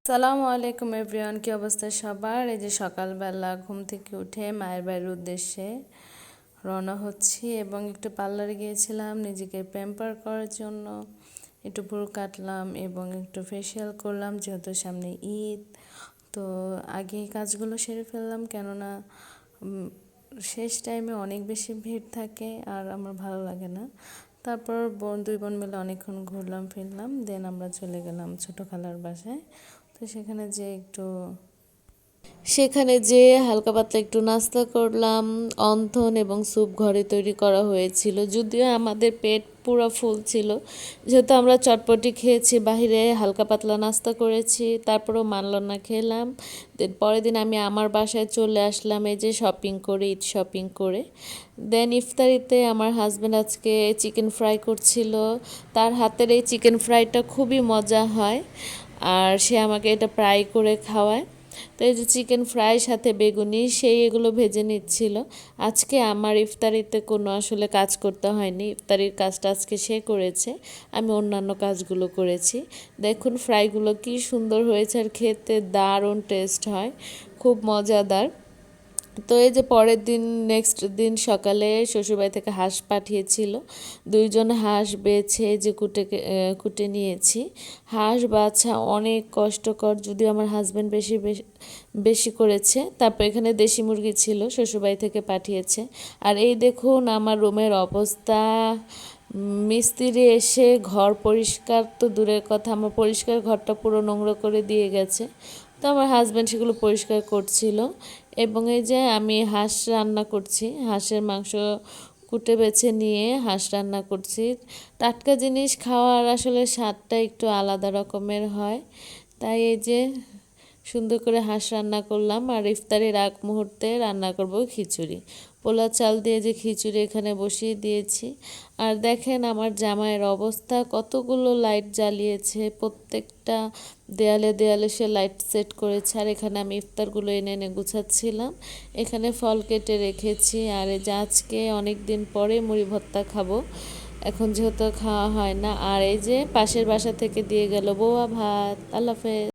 সালামু আলাইকুম এভরিওয়ান, কি অবস্থা সবার? এই যে সকালবেলা ঘুম থেকে উঠে মায়ের বাড়ির উদ্দেশ্যে রওনা হচ্ছি এবং একটু পার্লারে গিয়েছিলাম নিজেকে প্যাম্পার করার জন্য। একটু ভ্রু কাটলাম এবং একটু ফেসিয়াল করলাম, যেহেতু সামনে ঈদ। তো আগেই কাজগুলো সেরে ফেললাম, কেননা শেষ টাইমে অনেক বেশি ভিড় থাকে আর আমার ভালো লাগে না। তারপর দুই বোন মিলে অনেকক্ষণ ঘুরলাম ফিরলাম, দেন আমরা চলে গেলাম ছোটো খালার বাসায়। তো সেখানে যে হালকা পাতলা একটু নাস্তা করলাম। অন্থন এবং স্যুপ ঘরে তৈরি করা হয়েছিল, যদিও আমাদের পেট পুরো ফুল ছিল, যেহেতু আমরা চটপটি খেয়েছি, বাহিরে হালকা পাতলা নাস্তা করেছি, তারপরেও মানল না, খেলাম। দেন পরের দিন আমি আমার বাসায় চলে আসলাম, এই যে শপিং করে, ঈদ শপিং করে। দেন ইফতারিতে আমার হাজব্যান্ড আজকে চিকেন ফ্রাই করছিল। তার হাতের এই চিকেন ফ্রাইটা খুবই মজা হয়, আর সে আমাকে এটা ফ্রাই করে খাওয়ায়। তো এই যে চিকেন ফ্রাই সাথে বেগুনি এগুলো ভেজে নিচ্ছিল। আজকে আমার ইফতারিতে কোনো আসলে কাজ করতে হয়নি, ইফতারির কাজটা আজকে সে করেছে, আমি অন্যান্য কাজগুলো করেছি। দেখুন ফ্রাইগুলো কি সুন্দর হয়েছে, আর খেতে দারুণ টেস্ট হয়, খুব মজাদার। তো এই যে পরের দিন নেক্সট দিন সকালে শ্বশুরবাড়ি থেকে হাঁস পাঠিয়েছিল, দুইজন হাঁস বেছে যে কুটে নিয়েছি। হাঁস বাছা অনেক কষ্টকর, যদিও আমার হাজব্যান্ড বেশি বেশি করেছে। তারপর এখানে দেশি মুরগি ছিল, শ্বশুরবাড়ি থেকে পাঠিয়েছে। আর এই দেখুন আমার রুমের অবস্থা, মিস্ত্রি এসে ঘর পরিষ্কার তো দূরের কথা, আমার পরিষ্কার ঘরটা পুরো নোংরা করে দিয়ে গেছে। তো আমার হাজব্যান্ড সেগুলো পরিষ্কার করছিল। এবং এই যে আমি হাঁস রান্না করছি, হাঁসের মাংস কুটে বেছে নিয়ে হাঁস রান্না করছি। টাটকা জিনিস খাওয়ার আসলে স্বাদটা একটু আলাদা রকমের হয়, তাই এই যে সুন্দর করে হাঁস রান্না করলাম। আর ইফতারের আগ মুহূর্তে রান্না করব খিচুড়ি, পোলা চাল দিয়ে যে খিচুড়ি এখানে বসিয়ে দিয়েছি। আর দেখেন আমার জামাইয়ের অবস্থা, কতগুলো লাইট জ্বালিয়েছে, প্রত্যেকটা দেয়ালে দেয়ালে সে লাইট সেট করেছে। আর এখানে আমি ইফতারগুলো এনে এনে গুছাচ্ছিলাম। এখানে ফল কেটে রেখেছি। আর এই যে আজকে অনেক দিন পরে মুড়ি ভর্তা খাবো, এখন যেহেতু খাওয়া হয় না। আর এই যে পাশের বাসা থেকে দিয়ে গেল বউয়া ভাত। আল্লাহ হাফেজ।